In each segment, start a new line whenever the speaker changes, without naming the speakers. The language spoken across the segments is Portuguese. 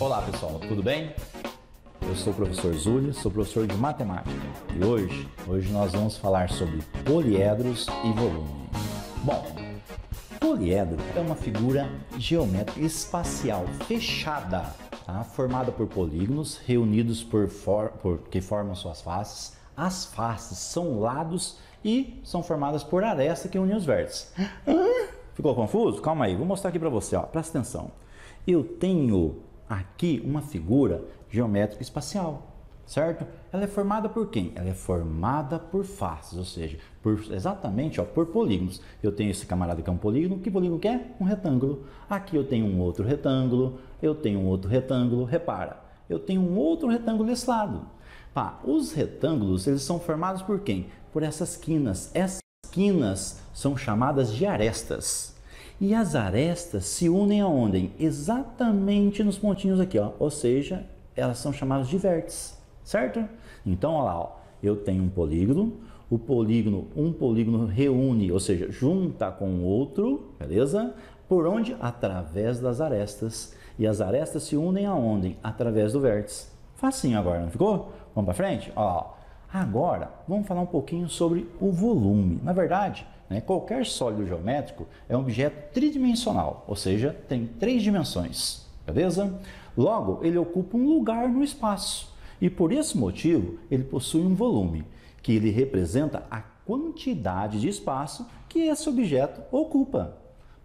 Olá pessoal, tudo bem? Eu sou o professor Zúlio, sou professor de matemática e hoje nós vamos falar sobre poliedros e volume. Bom, poliedro é uma figura geométrica espacial fechada, tá? Formada por polígonos reunidos que formam suas faces. As faces são lados e são formadas por arestas que unem os vértices. Ficou confuso? Calma aí, vou mostrar aqui para você, ó. Presta atenção. Eu tenho aqui uma figura geométrica espacial, certo? Ela é formada por quem? Ela é formada por faces, ou seja, exatamente por polígonos. Eu tenho esse camarada que é um polígono. Que polígono que é? Um retângulo. Aqui eu tenho um outro retângulo, eu tenho um outro retângulo. Repara, eu tenho um outro retângulo desse lado. Os retângulos, eles são formados por quem? Por essas quinas. Essas quinas são chamadas de arestas. E as arestas se unem aonde? Exatamente nos pontinhos aqui, ó. Ou seja, elas são chamadas de vértices, certo? Então, olha lá, ó. Eu tenho um polígono, um polígono reúne, ou seja, junta com o outro, beleza? Por onde? Através das arestas. E as arestas se unem aonde? Através do vértice. Facinho agora, não ficou? Vamos para frente? Olha lá, ó. Agora, vamos falar um pouquinho sobre o volume. Na verdade, qualquer sólido geométrico é um objeto tridimensional, ou seja, tem 3 dimensões, beleza? Logo, ele ocupa um lugar no espaço e por esse motivo ele possui um volume, que ele representa a quantidade de espaço que esse objeto ocupa.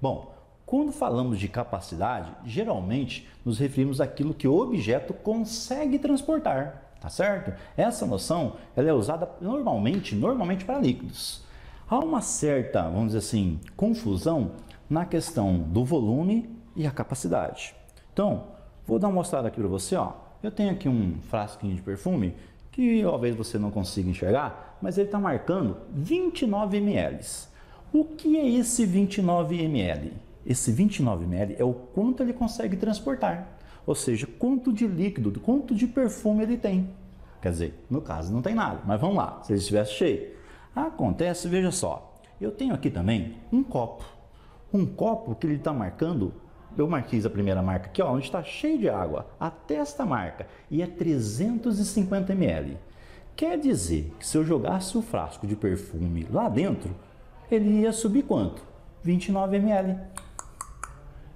Bom, quando falamos de capacidade, geralmente nos referimos àquilo que o objeto consegue transportar. Tá certo? Essa noção ela é usada normalmente para líquidos. Há uma certa, vamos dizer assim, confusão na questão do volume e a capacidade. Então, vou dar uma mostrada aqui para você, ó. Eu tenho aqui um frasquinho de perfume que talvez você não consiga enxergar, mas ele está marcando 29 ml. O que é esse 29 ml? Esse 29 ml é o quanto ele consegue transportar. Ou seja, quanto de líquido, quanto de perfume ele tem. Quer dizer, no caso não tem nada, mas vamos lá, se ele estivesse cheio. Acontece, veja só, eu tenho aqui também um copo. Um copo que ele está marcando, eu marquei a primeira marca aqui, ó, onde está cheio de água, até esta marca, e é 350 ml. Quer dizer que se eu jogasse o frasco de perfume lá dentro, ele ia subir quanto? 29 ml.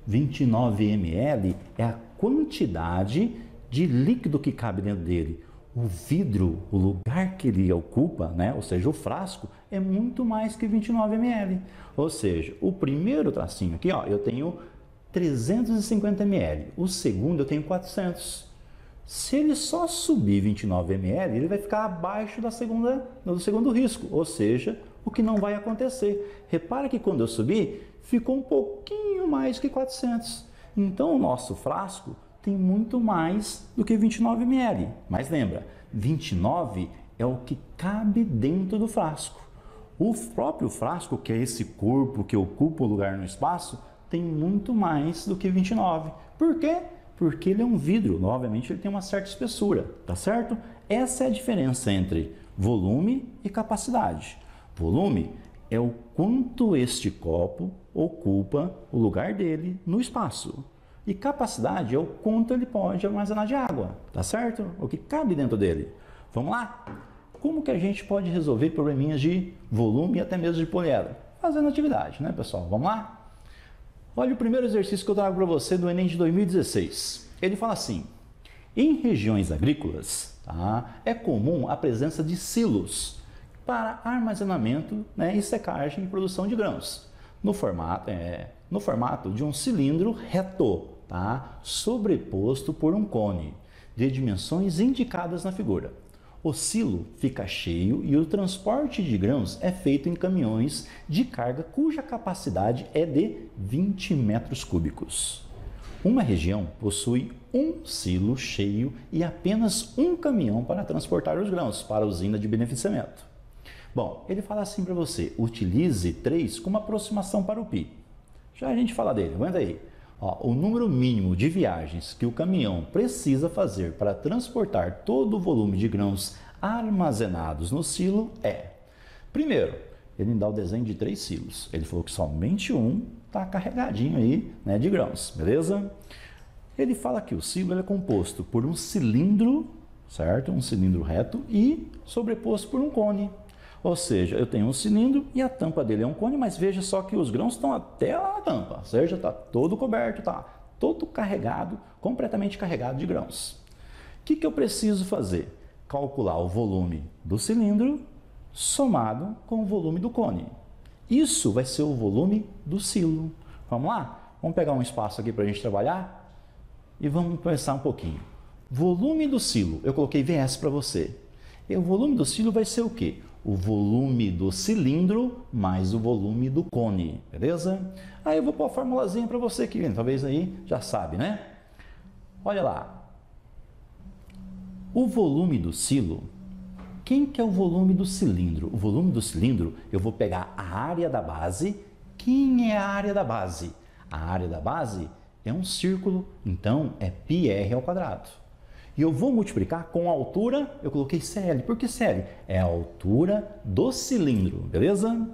29 ml é a quantidade de líquido que cabe dentro dele. O vidro, o lugar que ele ocupa, ou seja, o frasco, é muito mais que 29 ml. Ou seja, o primeiro tracinho aqui, ó, eu tenho 350 ml. O segundo eu tenho 400. Se ele só subir 29 ml, ele vai ficar abaixo do segundo risco. Ou seja, o que não vai acontecer. Repara que quando eu subi, ficou um pouquinho mais que 400. Então, o nosso frasco tem muito mais do que 29 ml. Mas lembra, 29 é o que cabe dentro do frasco. O próprio frasco, que é esse corpo que ocupa o lugar no espaço, tem muito mais do que 29. Por quê? Porque ele é um vidro. Obviamente, ele tem uma certa espessura, tá certo? Essa é a diferença entre volume e capacidade. Volume é o quanto este copo ocupa o lugar dele no espaço. E capacidade é o quanto ele pode armazenar de água, tá certo? O que cabe dentro dele. Vamos lá? Como que a gente pode resolver probleminhas de volume e até mesmo de poliedro? Fazendo atividade, né, pessoal? Vamos lá? Olha o primeiro exercício que eu trago para você do Enem de 2016. Ele fala assim: em regiões agrícolas, é comum a presença de silos para armazenamento, e secagem e produção de grãos, no formato de um cilindro reto, sobreposto por um cone, de dimensões indicadas na figura. O silo fica cheio e o transporte de grãos é feito em caminhões de carga cuja capacidade é de 20 metros cúbicos. Uma região possui um silo cheio e apenas um caminhão para transportar os grãos para a usina de beneficiamento. Bom, ele fala assim para você: utilize 3 como aproximação para o π. Já a gente fala dele, aguenta aí. O número mínimo de viagens que o caminhão precisa fazer para transportar todo o volume de grãos armazenados no silo é... Primeiro, ele dá o desenho de 3 silos. Ele falou que somente um está carregadinho aí, de grãos, beleza? Ele fala que o silo é composto por um cilindro, certo? Um cilindro reto e sobreposto por um cone. Ou seja, eu tenho um cilindro e a tampa dele é um cone, mas veja só que os grãos estão até lá na tampa, ou seja, está todo coberto, está todo carregado, completamente carregado de grãos. O que eu preciso fazer? Calcular o volume do cilindro somado com o volume do cone. Isso vai ser o volume do silo. Vamos lá? Vamos pegar um espaço aqui para a gente trabalhar e vamos conversar um pouquinho. Volume do silo, eu coloquei VS para você. E o volume do silo vai ser o quê? O volume do cilindro mais o volume do cone, beleza? Aí eu vou pôr a formulazinha para você aqui, talvez aí já sabe, né? Olha lá. O volume do silo, quem que é o volume do cilindro? O volume do cilindro, eu vou pegar a área da base. Quem é a área da base? A área da base é um círculo, então é πr ao quadrado. E eu vou multiplicar com a altura, eu coloquei CL. Por que CL? É a altura do cilindro, beleza?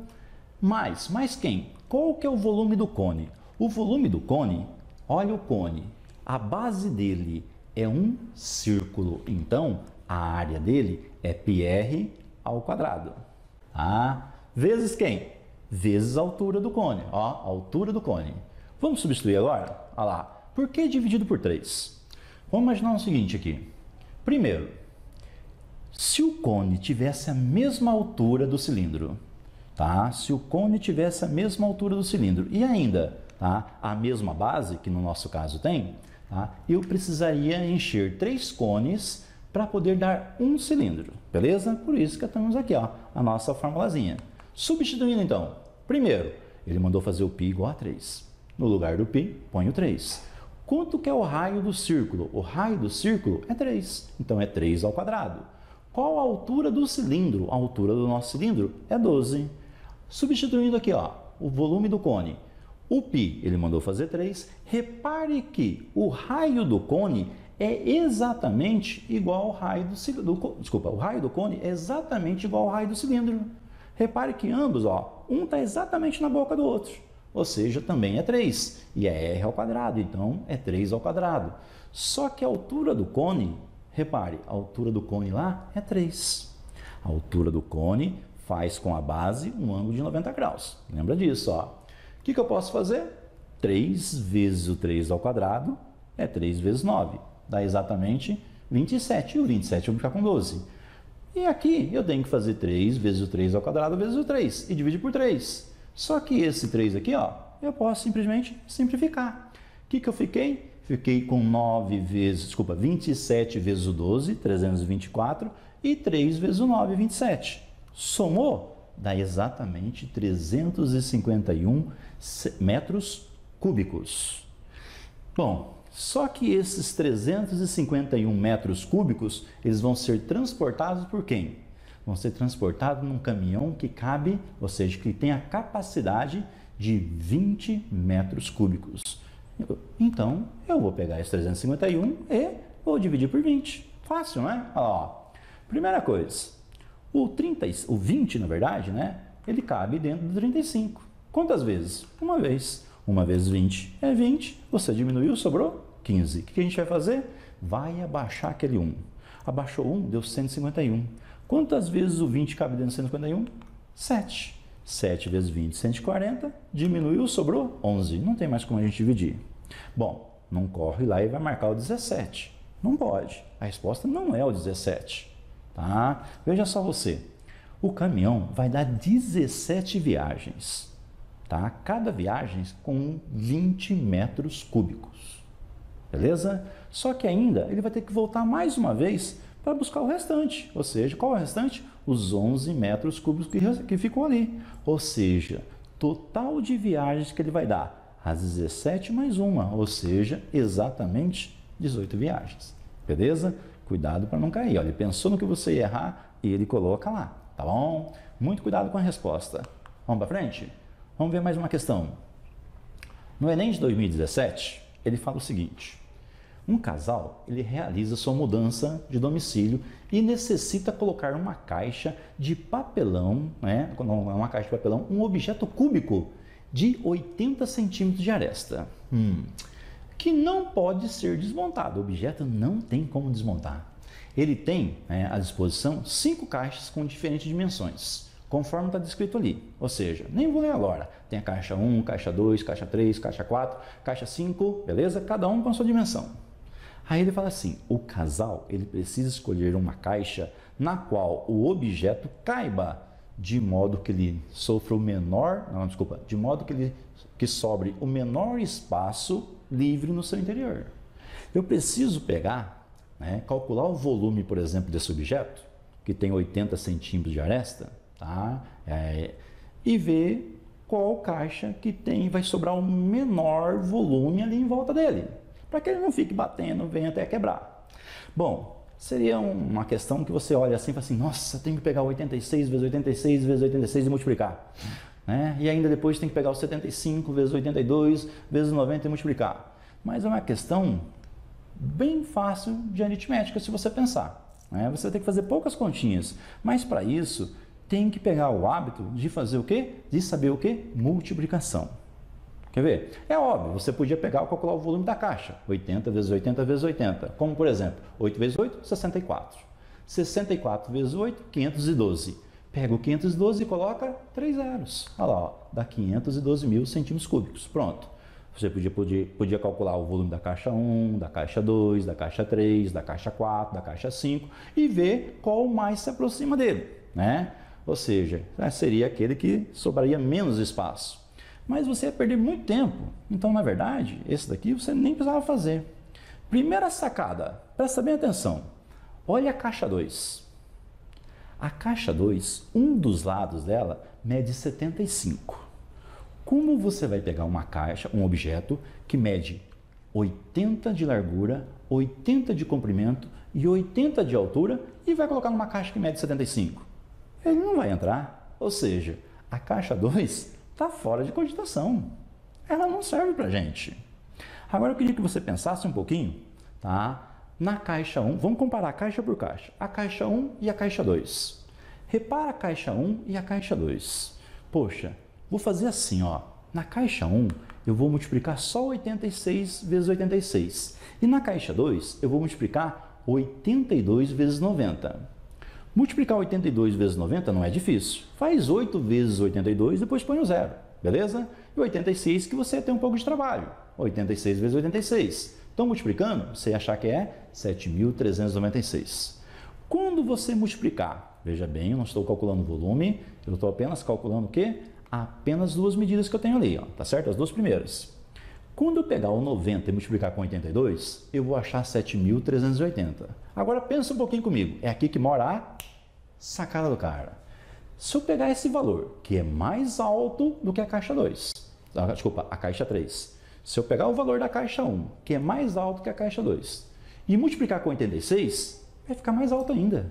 Mais quem? Qual que é o volume do cone? O volume do cone, olha o cone, a base dele é um círculo, então a área dele é πr ao quadrado. Tá? Vezes quem? Vezes a altura do cone, ó, a altura do cone. Vamos substituir agora? Olha lá, por que dividido por 3? Vamos imaginar o seguinte aqui. Primeiro, se o cone tivesse a mesma altura do cilindro, tá? Se o cone tivesse a mesma altura do cilindro e ainda, tá, a mesma base, que no nosso caso tem, tá? Eu precisaria encher 3 cones para poder dar um cilindro, beleza? Por isso que temos aqui, ó, a nossa formulazinha. Substituindo então, primeiro, ele mandou fazer o π igual a 3. No lugar do π, põe o 3. Quanto que é o raio do círculo? O raio do círculo é 3, então é 3 ao quadrado. Qual a altura do cilindro? A altura do nosso cilindro é 12. Substituindo aqui, ó, o volume do cone. O π, ele mandou fazer 3. Repare que o raio do cone é exatamente igual ao raio do cilindro. Desculpa, o raio do cone é exatamente igual ao raio do cilindro. Repare que ambos, ó, um está exatamente na boca do outro. Ou seja, também é 3. E é r ao quadrado, então é 3 ao quadrado. Só que a altura do cone, repare, a altura do cone lá é 3. A altura do cone faz com a base um ângulo de 90 graus. Lembra disso, ó. O que eu posso fazer? 3 vezes o 3 ao quadrado é 3 vezes 9. Dá exatamente 27. E o 27 eu vou ficar com 12. E aqui eu tenho que fazer 3 vezes o 3 ao quadrado vezes o 3. E dividir por 3. Só que esse 3 aqui, ó, eu posso simplesmente simplificar. O que eu fiquei? Fiquei com 27 vezes o 12, 324. E 3 vezes o 9, 27. Somou? Dá exatamente 351 metros cúbicos. Bom, só que esses 351 metros cúbicos, eles vão ser transportados por quem? Vão ser transportados num caminhão que cabe, ou seja, que tem a capacidade de 20 metros cúbicos. Então, eu vou pegar esses 351 e vou dividir por 20. Fácil, não é? Olha lá, ó. Primeira coisa, o 20, na verdade, né? Ele cabe dentro do 35. Quantas vezes? Uma vez. 1 vezes 20 é 20. Você diminuiu, sobrou 15. O que a gente vai fazer? Vai abaixar aquele 1. Abaixou 1, deu 151. Quantas vezes o 20 cabe dentro de 151? 7. 7 vezes 20, 140. Diminuiu, sobrou 11. Não tem mais como a gente dividir. Bom, não corre lá e vai marcar o 17. Não pode. A resposta não é o 17. Tá? Veja só você. O caminhão vai dar 17 viagens. Tá? Cada viagem com 20 metros cúbicos. Beleza? Só que ainda ele vai ter que voltar mais uma vez para buscar o restante. Ou seja, qual é o restante? Os 11 metros cúbicos que ficou ali. Ou seja, total de viagens que ele vai dar, as 17 mais uma, ou seja, exatamente 18 viagens. Beleza? Cuidado para não cair. Olha, ele pensou no que você ia errar e ele coloca lá. Tá bom? Muito cuidado com a resposta. Vamos para frente? Vamos ver mais uma questão. No Enem de 2017, ele fala o seguinte: um casal, ele realiza sua mudança de domicílio e necessita colocar uma caixa de papelão, né? Uma caixa de papelão, um objeto cúbico de 80 centímetros de aresta. O que não pode ser desmontado. O objeto não tem como desmontar. Ele tem, à disposição 5 caixas com diferentes dimensões, conforme está descrito ali. Ou seja, nem vou ler agora. Tem a caixa 1, caixa 2, caixa 3, caixa 4, caixa 5, beleza? Cada um com a sua dimensão. Aí ele fala assim, o casal ele precisa escolher uma caixa na qual o objeto caiba de modo que ele sofra o menor, de modo que sobre o menor espaço livre no seu interior. Eu preciso pegar, calcular o volume, por exemplo, desse objeto, que tem 80 centímetros de aresta, tá? E ver qual caixa que vai sobrar o menor volume ali em volta dele, para que ele não fique batendo, venha até quebrar. Bom, seria uma questão que você olha assim e fala assim, nossa, tem que pegar 86 vezes 86 vezes 86 e multiplicar. E ainda depois tem que pegar o 75 vezes 82 vezes 90 e multiplicar. Mas é uma questão bem fácil de aritmética se você pensar. Você vai ter que fazer poucas continhas, mas para isso tem que pegar o hábito de fazer o quê? De saber o quê? Multiplicação. Quer ver? É óbvio, você podia pegar e calcular o volume da caixa. 80 vezes 80 vezes 80. Como, por exemplo, 8 vezes 8, 64. 64 vezes 8, 512. Pega o 512 e coloca 3 zeros. Olha lá, dá 512 mil centímetros cúbicos. Pronto. Você podia calcular o volume da caixa 1, da caixa 2, da caixa 3, da caixa 4, da caixa 5 e ver qual mais se aproxima dele. Ou seja, seria aquele que sobraria menos espaço. Mas você ia perder muito tempo. Então, na verdade, esse daqui você nem precisava fazer. Primeira sacada, presta bem atenção. Olha a caixa 2. A caixa 2, um dos lados dela mede 75. Como você vai pegar uma caixa, um objeto que mede 80 de largura, 80 de comprimento e 80 de altura e vai colocar numa caixa que mede 75? Ele não vai entrar. Ou seja, a caixa 2 está fora de cogitação. Ela não serve para a gente. Agora eu queria que você pensasse um pouquinho, tá? Na caixa 1, vamos comparar caixa por caixa. A caixa 1 e a caixa 2. Repara a caixa 1 e a caixa 2. Poxa, vou fazer assim, ó. Na caixa 1, eu vou multiplicar só 86 vezes 86. E na caixa 2, eu vou multiplicar 82 vezes 90. Multiplicar 82 vezes 90 não é difícil. Faz 8 vezes 82 e depois põe o zero, beleza? E 86 que você tem um pouco de trabalho. 86 vezes 86. Então, multiplicando, você ia achar que é 7.396. Quando você multiplicar, veja bem, eu não estou calculando o volume, eu estou apenas calculando o quê? Apenas duas medidas que eu tenho ali, ó, tá certo? As duas primeiras. Quando eu pegar o 90 e multiplicar com 82, eu vou achar 7.380. Agora pensa um pouquinho comigo, é aqui que mora a sacada do cara. Se eu pegar esse valor, que é mais alto do que a caixa 2, desculpa, a caixa 3, se eu pegar o valor da caixa 1, que é mais alto que a caixa 2, e multiplicar com 86, vai ficar mais alto ainda.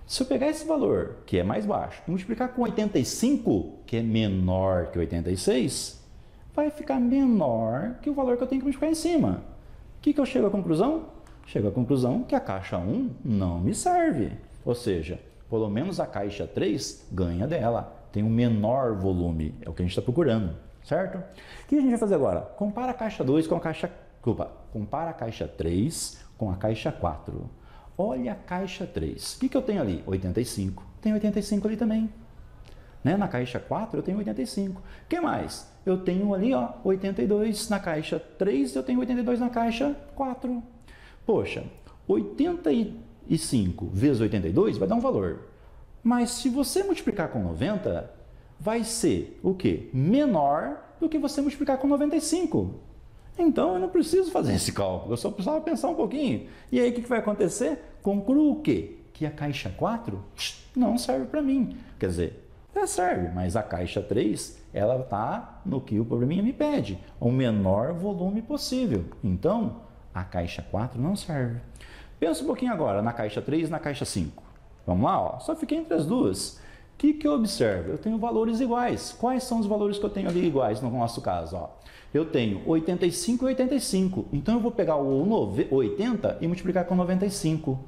Se eu pegar esse valor, que é mais baixo, e multiplicar com 85, que é menor que 86, vai ficar menor que o valor que eu tenho que multiplicar em cima. O que eu chego à conclusão? Chego à conclusão que a caixa 1 não me serve. Ou seja, pelo menos a caixa 3 ganha dela. Tem um menor volume, é o que a gente está procurando, certo? O que a gente vai fazer agora? Compara a caixa 2 com a caixa... compara a caixa 3 com a caixa 4. Olha a caixa 3. O que eu tenho ali? 85. Tem 85 ali também. Na caixa 4 eu tenho 85. O que mais? Eu tenho ali, ó, 82 na caixa 3, eu tenho 82 na caixa 4. Poxa, 85 vezes 82 vai dar um valor. Mas se você multiplicar com 90, vai ser o quê? Menor do que você multiplicar com 95. Então eu não preciso fazer esse cálculo, eu só precisava pensar um pouquinho. E aí o que vai acontecer? Concluo o quê? Que a caixa 4 não serve para mim. Quer dizer, serve, mas a caixa 3, ela está no que o probleminha me pede, o menor volume possível. Então, a caixa 4 não serve. Pensa um pouquinho agora na caixa 3 e na caixa 5. Vamos lá, ó. Só fiquei entre as duas. O que eu observo? Eu tenho valores iguais. Quais são os valores que eu tenho ali iguais no nosso caso? Ó? Eu tenho 85 e 85. Então, eu vou pegar o 80 e multiplicar com 95.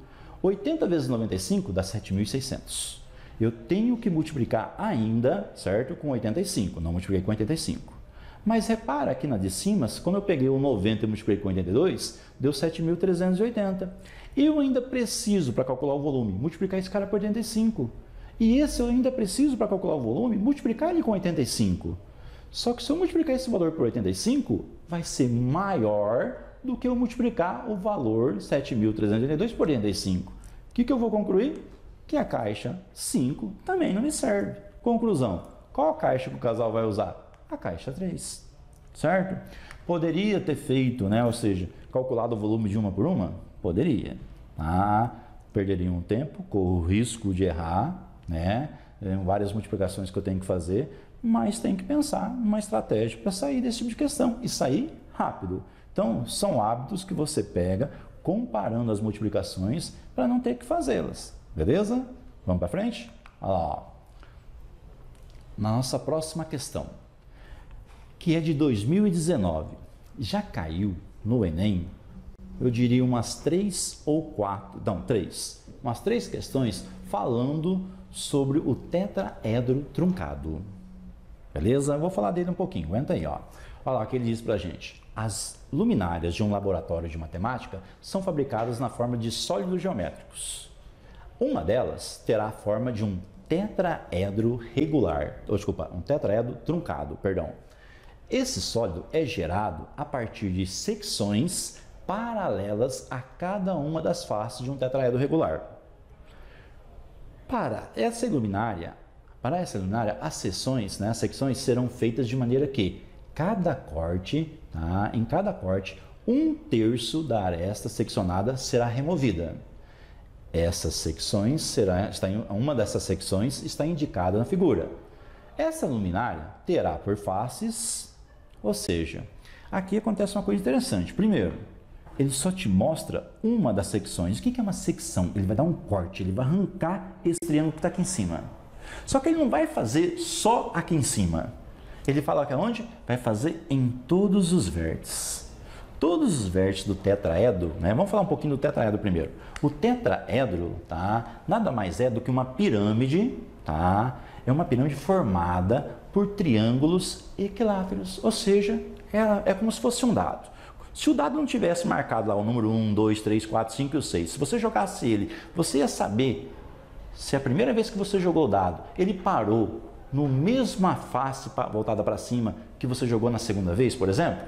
80 vezes 95 dá 7.600. Eu tenho que multiplicar ainda, certo? Com 85. Não multipliquei com 85. Mas repara aqui na de cima, quando eu peguei o 90 e multipliquei com 82, deu 7.380. Eu ainda preciso, para calcular o volume, multiplicar esse cara por 85. E esse eu ainda preciso, para calcular o volume, multiplicar ele com 85. Só que se eu multiplicar esse valor por 85, vai ser maior do que eu multiplicar o valor 7.382 por 85. O que eu vou concluir? Que a caixa 5 também não me serve. Conclusão, qual a caixa que o casal vai usar? A caixa 3, certo? Poderia ter feito, né? Ou seja, calculado o volume de uma por uma? Poderia. Tá? Perderia um tempo, corro o risco de errar, né? Várias multiplicações que eu tenho que fazer, mas tem que pensar numa estratégia para sair desse tipo de questão e sair rápido. Então, são hábitos que você pega comparando as multiplicações para não ter que fazê-las, beleza? Vamos para frente? Olha lá, ó. Na nossa próxima questão, que é de 2019, já caiu no Enem, eu diria umas 3 ou 4, não, 3, umas 3 questões falando sobre o tetraedro truncado. Beleza? Eu vou falar dele um pouquinho, aguenta aí, ó. Olha lá o que ele diz pra gente. As luminárias de um laboratório de matemática são fabricadas na forma de sólidos geométricos. Uma delas terá a forma de um tetraedro regular, um tetraedro truncado, perdão. Esse sólido é gerado a partir de secções paralelas a cada uma das faces de um tetraedro regular. Para essa luminária, as seções, né, as secções serão feitas de maneira que cada corte, tá, em cada corte, 1/3 da aresta seccionada será removida. Essas secções uma dessas secções está indicada na figura. Essa luminária terá por faces, ou seja, aqui acontece uma coisa interessante. Primeiro, ele só te mostra uma das secções. O que é uma secção? Ele vai dar um corte, ele vai arrancar esse triângulo que está aqui em cima. Só que ele não vai fazer só aqui em cima. Ele fala que aonde? Vai fazer em todos os vértices. Todos os vértices do tetraedro, né? Vamos falar um pouquinho do tetraedro primeiro. O tetraedro, tá? Nada mais é do que uma pirâmide, tá? É uma pirâmide formada por triângulos equiláteros, ou seja, é como se fosse um dado. Se o dado não tivesse marcado lá o número 1, 2, 3, 4, 5 e o 6, se você jogasse ele, você ia saber se a primeira vez que você jogou o dado, ele parou no mesma face voltada para cima que você jogou na segunda vez, por exemplo,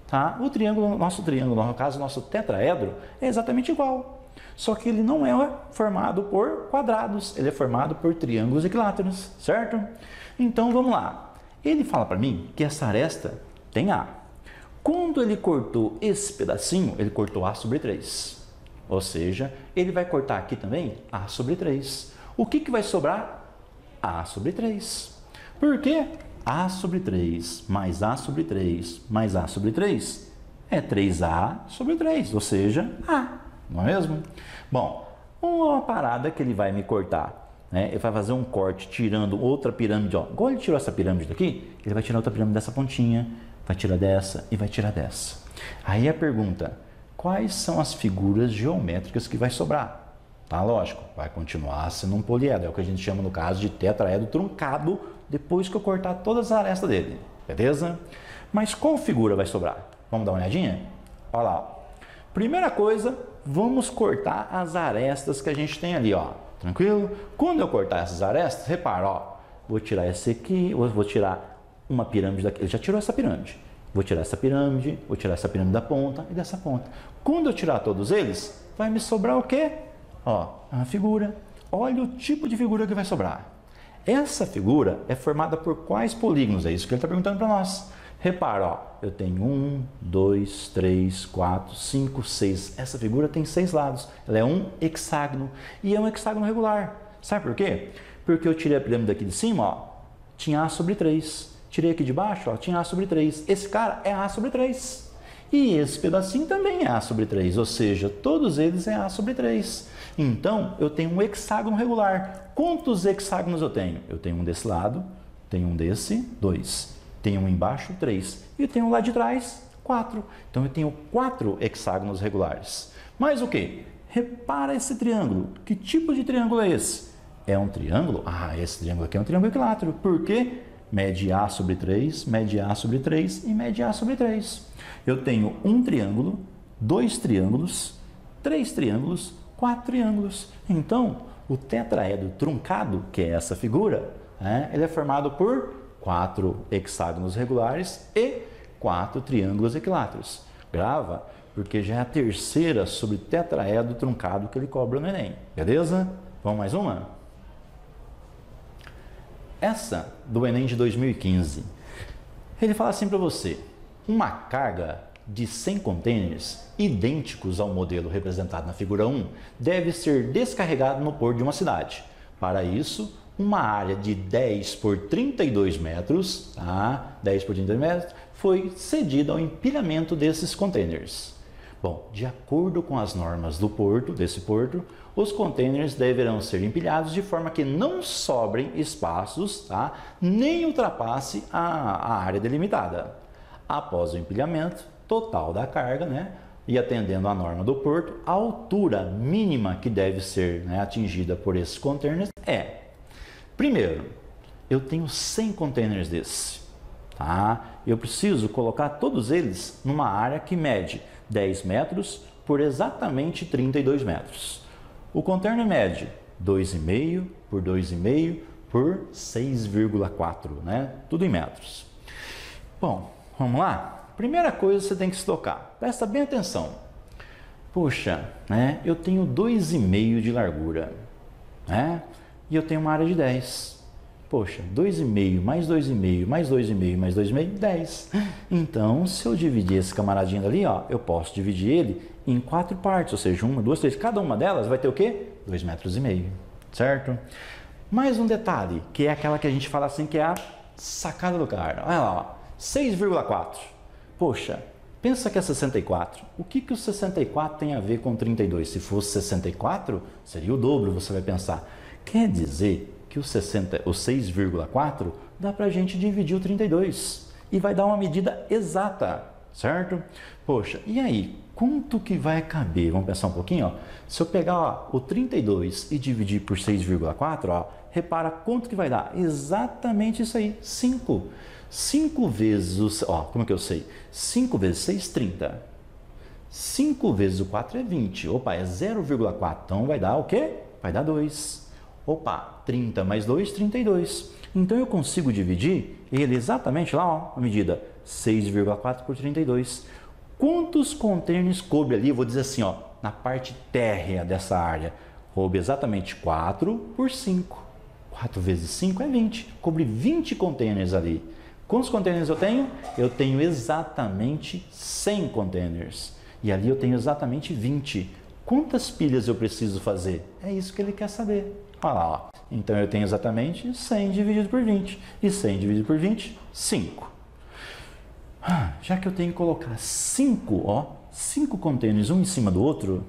tá? O triângulo, no caso, nosso tetraedro, é exatamente igual. Só que ele não é formado por quadrados, ele é formado por triângulos equiláteros, certo? Então, vamos lá. Ele fala para mim que essa aresta tem A. Quando ele cortou esse pedacinho, ele cortou A sobre 3. Ou seja, ele vai cortar aqui também A sobre 3. O que vai sobrar? A sobre 3. Por quê? A sobre 3 mais A sobre 3 mais A sobre 3 é 3A sobre 3, ou seja, A, não é mesmo? Bom, uma parada que ele vai me cortar, né? Ele vai fazer um corte tirando outra pirâmide, ó. Igual ele tirou essa pirâmide daqui, ele vai tirar outra pirâmide dessa pontinha, vai tirar dessa e vai tirar dessa. Aí a pergunta, quais são as figuras geométricas que vai sobrar? Tá, lógico, vai continuar sendo um poliedro, é o que a gente chama no caso de tetraedro truncado, depois que eu cortar todas as arestas dele, beleza? Mas qual figura vai sobrar? Vamos dar uma olhadinha? Olha lá, ó. Primeira coisa, vamos cortar as arestas que a gente tem ali, ó, tranquilo? Quando eu cortar essas arestas, repara, ó, vou tirar esse aqui, vou tirar uma pirâmide daqui, ele já tirou essa pirâmide, vou tirar essa pirâmide, vou tirar essa pirâmide da ponta e dessa ponta. Quando eu tirar todos eles, vai me sobrar o quê? Ó, a figura. Olha o tipo de figura que vai sobrar. Essa figura é formada por quais polígonos? É isso que ele está perguntando para nós. Repara, ó, eu tenho 1, 2, 3, 4, 5, 6. Essa figura tem 6 lados. Ela é um hexágono e é um hexágono regular. Sabe por quê? Porque eu tirei a pirâmide aqui de cima, ó, tinha A sobre 3. Tirei aqui de baixo, ó, tinha A sobre 3. Esse cara é A sobre 3. E esse pedacinho também é A sobre 3, ou seja, todos eles é A sobre 3. Então, eu tenho um hexágono regular. Quantos hexágonos eu tenho? Eu tenho um desse lado, tenho um desse, 2. Tenho um embaixo, 3. E tenho um lá de trás, 4. Então, eu tenho 4 hexágonos regulares. Mas o quê? Repara esse triângulo. Que tipo de triângulo é esse? É um triângulo? Ah, esse triângulo aqui é um triângulo equilátero. Por quê? Mede A sobre 3, mede A sobre 3 e mede A sobre 3. Eu tenho um triângulo, 2 triângulos, 3 triângulos, 4 triângulos. Então, o tetraedro truncado, que é essa figura, ele é formado por 4 hexágonos regulares e 4 triângulos equiláteros. Grava, porque já é a terceira sobre tetraedro truncado que ele cobra no Enem. Beleza? Vamos mais uma? Essa do Enem de 2015. Ele fala assim para você: uma carga de 100 contêineres idênticos ao modelo representado na figura 1 deve ser descarregado no porto de uma cidade. Para isso, uma área de 10 por 32 metros, tá? 10 por 32 metros, foi cedida ao empilhamento desses contêineres. Bom, de acordo com as normas do porto, desse porto, os contêineres deverão ser empilhados de forma que não sobrem espaços, tá? Nem ultrapasse a área delimitada. Após o empilhamento total da carga, e atendendo à norma do porto, a altura mínima que deve ser atingida por esses contêineres é: primeiro, eu tenho 100 contêineres desse, tá? Eu preciso colocar todos eles numa área que mede 10 metros por exatamente 32 metros. O contêiner mede 2,5 por 2,5 por 6,4, tudo em metros. Bom, vamos lá? Primeira coisa você tem que se tocar, presta bem atenção. Poxa, eu tenho 2,5 de largura, e eu tenho uma área de 10. Poxa, 2,5 mais 2,5 mais 2,5 mais 2,5, 10. Então, se eu dividir esse camaradinho ali, eu posso dividir ele em 4 partes, ou seja, 1, 2, 3. Cada uma delas vai ter o quê? 2,5 metros, certo? Mais um detalhe, que é aquela que a gente fala assim, que é a sacada do cara. Olha lá, 6,4. Poxa, pensa que é 64. O que o 64 tem a ver com 32? Se fosse 64, seria o dobro, você vai pensar. Quer dizer que o 6,4 dá para a gente dividir o 32 e vai dar uma medida exata, certo? Poxa, e aí, quanto que vai caber? Vamos pensar um pouquinho, Se eu pegar o 32 e dividir por 6,4, repara quanto que vai dar? Exatamente isso aí, 5. 5 vezes, como é que eu sei? 5 vezes 6, 30. 5 vezes o 4 é 20. Opa, é 0,4. Então vai dar o quê? Vai dar 2. Opa, 30 mais 2, 32. Então eu consigo dividir ele exatamente lá, a medida 6,4 por 32. Quantos contêineres coube ali? Eu vou dizer assim, na parte térrea dessa área. Coube exatamente 4 por 5. 4 vezes 5 é 20. Coube 20 contêineres ali. Quantos contêineres eu tenho? Eu tenho exatamente 100 contêineres. E ali eu tenho exatamente 20. Quantas pilhas eu preciso fazer? É isso que ele quer saber. Olha lá, Então eu tenho exatamente 100 dividido por 20. E 100 dividido por 20, 5. Já que eu tenho que colocar 5 contêineres um em cima do outro,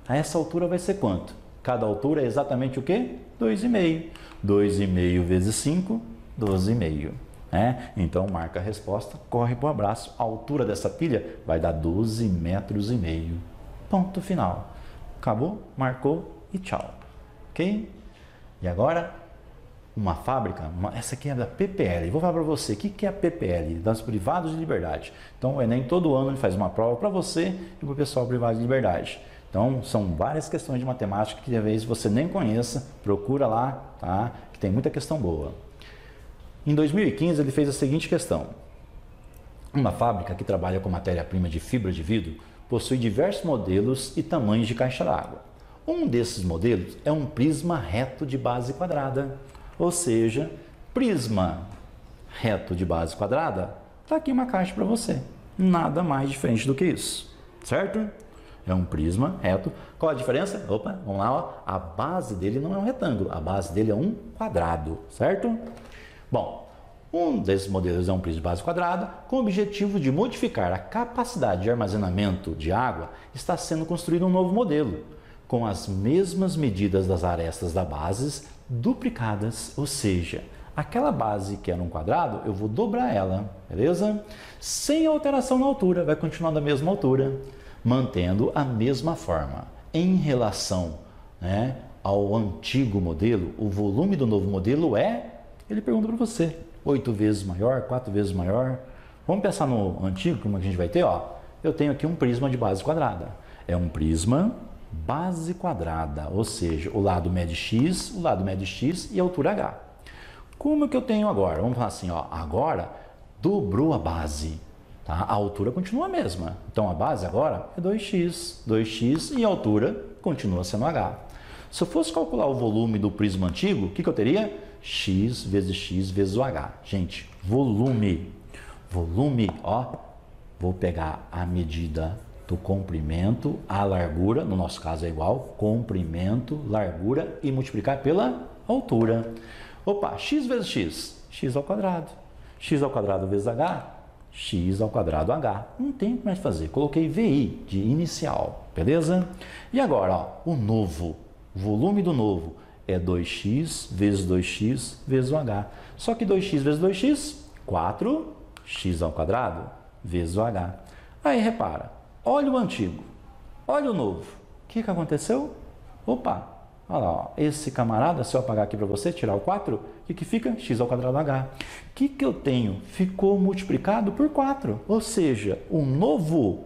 a essa altura vai ser quanto? Cada altura é exatamente o quê? 2,5. 2,5 vezes 5, 12,5. Então marca a resposta, corre para o abraço. A altura dessa pilha vai dar 12,5 metros. Ponto final. Acabou, marcou e tchau. Ok? E agora, uma fábrica, essa aqui é da PPL. Vou falar para você, o que é a PPL? Das Privados de Liberdade. Então o Enem todo ano ele faz uma prova para você e para o pessoal privado de liberdade. Então são várias questões de matemática que talvez você nem conheça, procura lá, tá? Que tem muita questão boa. Em 2015 ele fez a seguinte questão. Uma fábrica que trabalha com matéria-prima de fibra de vidro possui diversos modelos e tamanhos de caixa d'água. Um desses modelos é um prisma reto de base quadrada, ou seja, prisma reto de base quadrada, está aqui uma caixa para você. Nada mais diferente do que isso, certo? É um prisma reto. Qual a diferença? Opa, vamos lá, a base dele não é um retângulo, a base dele é um quadrado, certo? Bom, um desses modelos é um prisma de base quadrada, com o objetivo de modificar a capacidade de armazenamento de água, está sendo construído um novo modelo, com as mesmas medidas das arestas da base duplicadas, ou seja, aquela base que era um quadrado, eu vou dobrar ela, beleza? Sem alteração na altura, vai continuar da mesma altura, mantendo a mesma forma. Em relação ao antigo modelo, o volume do novo modelo é, ele pergunta para você, 8 vezes maior, 4 vezes maior. Vamos pensar no antigo, como a gente vai ter, ó. Eu tenho aqui um prisma de base quadrada. É um prisma base quadrada, ou seja, o lado mede x, o lado mede x e a altura h. Como que eu tenho agora? Vamos falar assim, ó, agora dobrou a base, tá? A altura continua a mesma. Então a base agora é 2x e a altura continua sendo h. Se eu fosse calcular o volume do prisma antigo, o que eu teria? X vezes o h. Gente, volume, ó, vou pegar a medida do comprimento, a largura, no nosso caso é igual, comprimento, largura e multiplicar pela altura. Opa, x vezes x, x ao quadrado. X ao quadrado vezes h, x ao quadrado h. Não tem mais fazer, coloquei VI de inicial, beleza? E agora, ó, o novo, o volume do novo é 2x vezes o h. Só que 2x vezes 2x, 4x ao quadrado vezes o h. Aí repara, olha o antigo, olha o novo. O que aconteceu? Opa, olha lá, ó, esse camarada, se eu apagar aqui para você, tirar o 4, o que fica? X ao quadrado h. O que eu tenho? Ficou multiplicado por 4, ou seja, o novo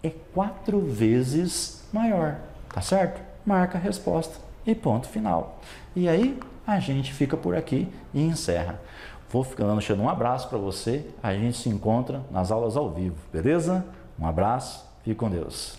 é 4 vezes maior, tá certo? Marca a resposta e ponto final. E aí a gente fica por aqui e encerra. Vou ficando deixando um abraço para você, a gente se encontra nas aulas ao vivo, beleza? Um abraço, fique com Deus.